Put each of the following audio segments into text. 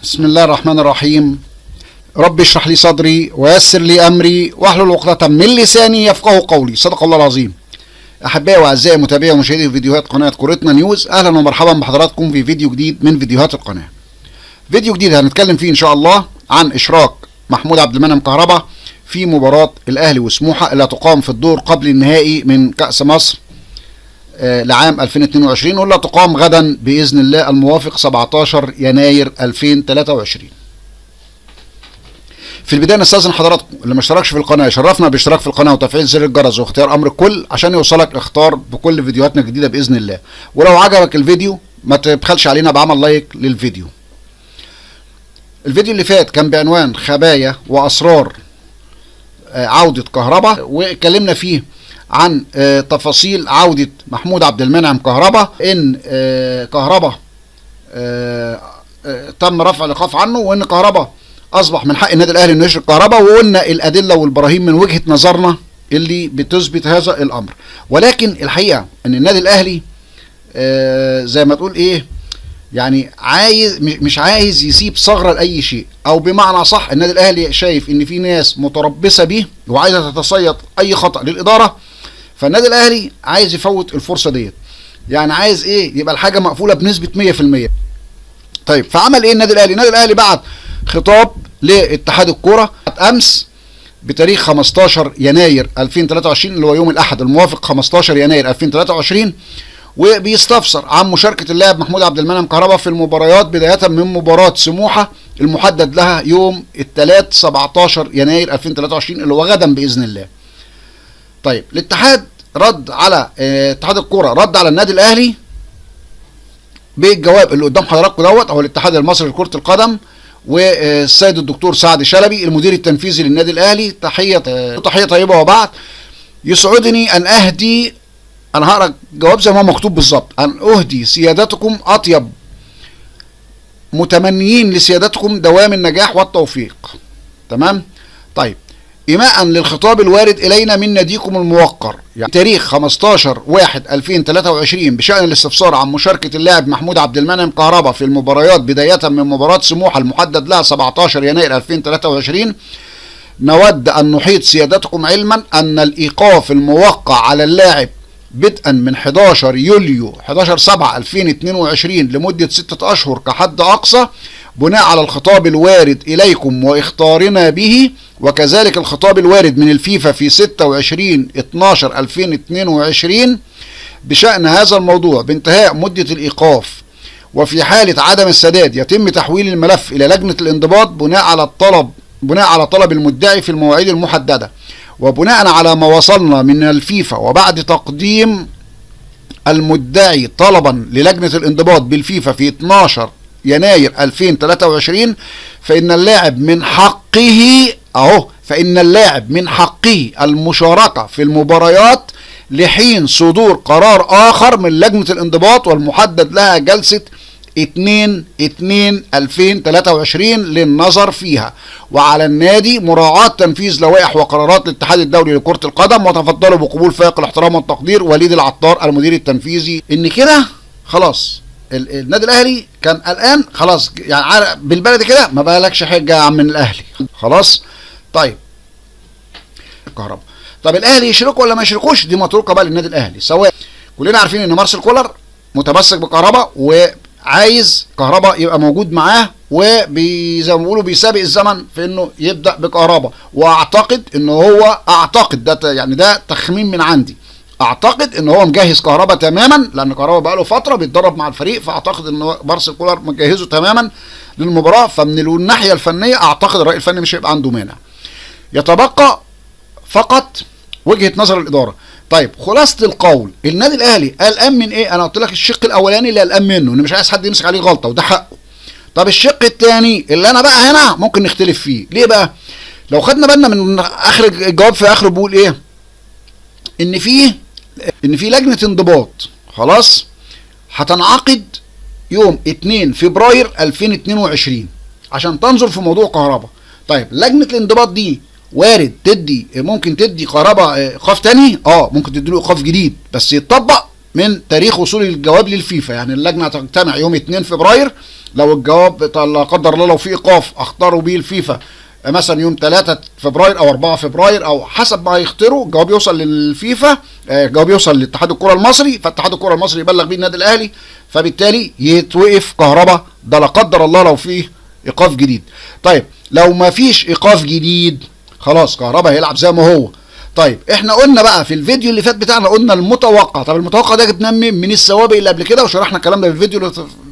بسم الله الرحمن الرحيم. رب اشرح لي صدري ويسر لي امري واحلل عقدة من لساني يفقهوا قولي. صدق الله العظيم. احبائي واعزائي متابعي ومشاهدي فيديوهات قناه كورتنا نيوز، اهلا ومرحبا بحضراتكم في فيديو جديد من فيديوهات القناه. فيديو جديد هنتكلم فيه ان شاء الله عن اشراك محمود عبد المنعم كهربا في مباراه الاهلي وسموحه اللي هتقام في الدور قبل النهائي من كاس مصر لعام 2022، واللي تقام غدا باذن الله الموافق 17 يناير 2023. في البدايه نستاذن حضراتكم اللي ما اشتركش في القناه يشرفنا بالاشتراك في القناه وتفعيل زر الجرس واختيار امر الكل عشان يوصلك الاخبار بكل فيديوهاتنا الجديده باذن الله. ولو عجبك الفيديو ما تبخلش علينا بعمل لايك للفيديو. الفيديو اللي فات كان بعنوان خبايا واسرار عوده كهربا، واتكلمنا فيه عن تفاصيل عودة محمود عبد المنعم كهربا، ان كهربا تم رفع الايقاف عنه، وان كهربا اصبح من حق النادي الاهلي انه يشرك كهربا، وقلنا الادله والبراهين من وجهه نظرنا اللي بتثبت هذا الامر. ولكن الحقيقه ان النادي الاهلي زي ما تقول ايه، يعني مش عايز يسيب ثغره لاي شيء، او بمعنى صح النادي الاهلي شايف ان في ناس متربصه بيه وعايزه تتصيد اي خطا للاداره، فالنادي الاهلي عايز يفوت الفرصه ديت، يعني عايز ايه، يبقى الحاجه مقفوله بنسبه 100%. طيب فعمل ايه النادي الاهلي؟ النادي الاهلي بعت خطاب لاتحاد الكوره امس بتاريخ 15 يناير 2023 اللي هو يوم الاحد الموافق 15 يناير 2023، وبيستفسر عن مشاركه اللاعب محمود عبد المنعم كهربا في المباريات بدايه من مباراه سموحه المحدد لها يوم الثلاث 17 يناير 2023 اللي هو غدا باذن الله. طيب الاتحاد رد على اتحاد الكوره رد على النادي الاهلي بالجواب اللي قدام حضراتكم دوت، او الاتحاد المصري لكره القدم، والسيد الدكتور سعد شلبي المدير التنفيذي للنادي الاهلي. تحيه طيبه. وبعد يسعدني ان اهدي، انا هقرا الجواب زي ما هو مكتوب بالظبط، ان اهدي سيادتكم اطيب متمنيين لسيادتكم دوام النجاح والتوفيق. تمام. طيب إيماء للخطاب الوارد إلينا من ناديكم الموقر يعني تاريخ 15/1/2023 بشأن الاستفسار عن مشاركة اللاعب محمود عبد المنعم كهربا في المباريات بداية من مباراة سموحة المحدد لها 17 يناير 2023، نود أن نحيط سيادتكم علما أن الإيقاف الموقع على اللاعب بدءا من 11 يوليو 11/7/2022 لمدة 6 أشهر كحد أقصى، بناء على الخطاب الوارد إليكم واختارنا به، وكذلك الخطاب الوارد من الفيفا في 26/12/2022 بشأن هذا الموضوع بانتهاء مدة الإيقاف، وفي حالة عدم السداد يتم تحويل الملف إلى لجنة الانضباط بناء على طلب المدعي في المواعيد المحددة، وبناء على ما وصلنا من الفيفا وبعد تقديم المدعي طلبا للجنة الانضباط بالفيفا في 12 يناير 2023، فإن اللاعب من حقه المشاركة في المباريات لحين صدور قرار آخر من لجنة الانضباط والمحدد لها جلسة 2/2/2023 للنظر فيها، وعلى النادي مراعاة تنفيذ لوائح وقرارات الاتحاد الدولي لكرة القدم. وتفضلوا بقبول فائق الاحترام والتقدير وليد العطار المدير التنفيذي. ان كده خلاص النادي الاهلي كان قلقان خلاص، يعني بالبلد كده ما بقالكش حاجه يا عم من الاهلي خلاص. طيب الكهرباء، طب الاهلي يشركوا ولا ما يشركوش؟ دي متروكه بقى للنادي الاهلي. سواء كلنا عارفين ان مارسيل كولر متمسك بكهرباء وعايز كهرباء يبقى موجود معاه، وزي ما بيقولوا بيسابق الزمن في انه يبدا بكهرباء، واعتقد ده تخمين من عندي، اعتقد ان هو مجهز كهربا تماما، لان كهربا بقى له فتره بيتدرب مع الفريق، فاعتقد ان مارسيل كولر مجهزه تماما للمباراه. فمن الناحيه الفنيه اعتقد الراي الفني مش هيبقى عنده مانع، يتبقى فقط وجهه نظر الاداره. طيب خلاصه القول، النادي الاهلي قلقان من ايه؟ انا قلت لك الشق الاولاني اللي قلقان منه، انه مش عايز حد يمسك عليه غلطه وده حقه. طب الشق الثاني اللي انا بقى هنا ممكن نختلف فيه، ليه بقى؟ لو خدنا بالنا من اخر الجواب، في اخره بيقول ايه؟ ان في لجنه انضباط خلاص هتنعقد يوم 2 فبراير 2022 عشان تنظر في موضوع كهربا. طيب لجنه الانضباط دي وارد ممكن تدي كهربا ايقاف تاني، ممكن تديله ايقاف جديد بس يتطبق من تاريخ وصول الجواب للفيفا. يعني اللجنه هتجتمع يوم 2 فبراير لو الجواب لا قدر الله لو في ايقاف اختاروا بيه الفيفا مثلا يوم 3 فبراير او 4 فبراير او حسب ما يختاروا، الجواب يوصل للفيفا، الجواب يوصل لاتحاد الكره المصري، فاتحاد الكره المصري يبلغ بيه النادي الاهلي، فبالتالي يتوقف كهربا، ده لا قدر الله لو فيه ايقاف جديد. طيب لو ما فيش ايقاف جديد خلاص كهربا هيلعب زي ما هو. طيب احنا قلنا بقى في الفيديو اللي فات بتاعنا قلنا المتوقع. طب المتوقع ده جبناه من السوابق اللي قبل كده وشرحنا الكلام ده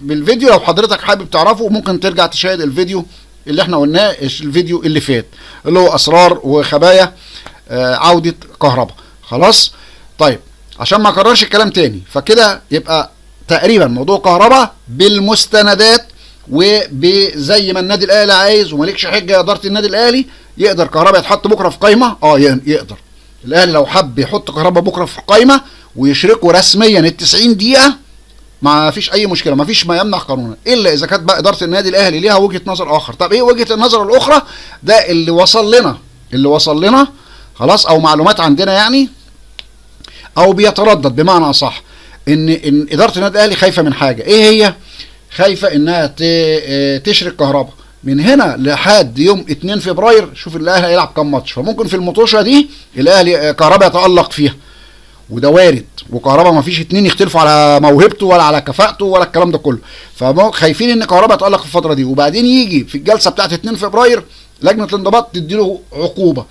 بالفيديو لو حضرتك حابب تعرفه ممكن ترجع تشاهد الفيديو اللي احنا قلناه الفيديو اللي فات اللي هو اسرار وخبايا عودة كهربا. خلاص. طيب عشان ما اكررش الكلام تاني، فكده يبقى تقريبا موضوع كهربا بالمستندات وبزي ما النادي الاهلي عايز ومالكش حجه يا اداره النادي الاهلي، يقدر كهربا يتحط بكره في قايمه. يقدر الاهلي لو حب يحط كهربا بكره في قايمه ويشركه رسميا ال 90 دقيقه ما فيش اي مشكله، ما فيش ما يمنع قانونا، الا اذا كانت بقى اداره النادي الاهلي ليها وجهه نظر اخر. طب ايه وجهه النظر الاخرى؟ ده اللي وصل لنا خلاص، او معلومات عندنا يعني، او بيتردد بمعنى اصح ان اداره النادي الاهلي خايفه من حاجه. ايه هي؟ خايفه انها تشرك كهربا من هنا لحد يوم 2 فبراير. شوف الاهلي هيلعب كام ماتش، فممكن في المطوشه دي الاهلي كهربا يتالق فيها، وده وارد. وكهربا ما فيش اتنين يختلفوا على موهبته ولا على كفاءته ولا الكلام ده كله، فخايفين ان كهربا يتالق في الفتره دي، وبعدين يجي في الجلسه بتاعت 2 فبراير لجنه الانضباط تديله عقوبه.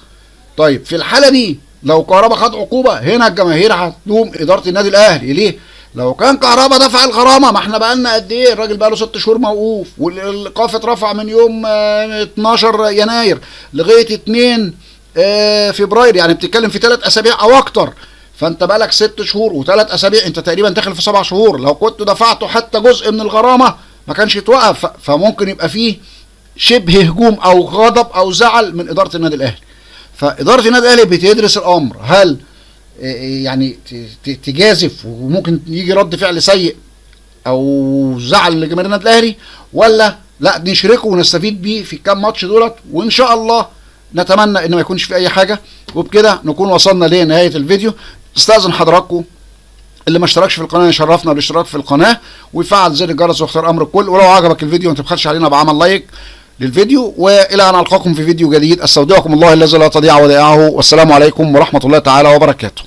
طيب في الحاله دي لو كهربا خد عقوبه، هنا الجماهير هتلوم اداره النادي الاهلي. ليه؟ لو كان كهربا دفع الغرامه، ما احنا بقالنا قد ايه؟ الراجل بقاله 6 شهور موقوف، والايقاف اترفع من يوم 12 يناير لغايه 2 فبراير، يعني بتتكلم في 3 اسابيع او اكتر. فانت بقالك 6 شهور و3 اسابيع، انت تقريبا داخل في 7 شهور. لو كنت دفعته حتى جزء من الغرامه ما كانش يتوقف، فممكن يبقى فيه شبه هجوم او غضب او زعل من اداره النادي الاهلي. فاداره النادي الاهلي بتدرس الامر، هل يعني تجازف وممكن يجي رد فعل سيء او زعل لجماهير النادي الاهلي، ولا لا نشركه ونستفيد بيه في الكام ماتش دولت، وان شاء الله نتمنى ان ما يكونش في اي حاجه. وبكده نكون وصلنا لنهايه الفيديو. استاذن حضراتكم اللي ما اشتركش في القناه يشرفنا بالاشتراك في القناه ويفعل زر الجرس واختار امر الكل، ولو عجبك الفيديو ما تبخلش علينا بعمل لايك للفيديو. والى ان القاكم في فيديو جديد، استودعكم الله الذي لا تضيع ودائعه، والسلام عليكم ورحمه الله تعالى وبركاته.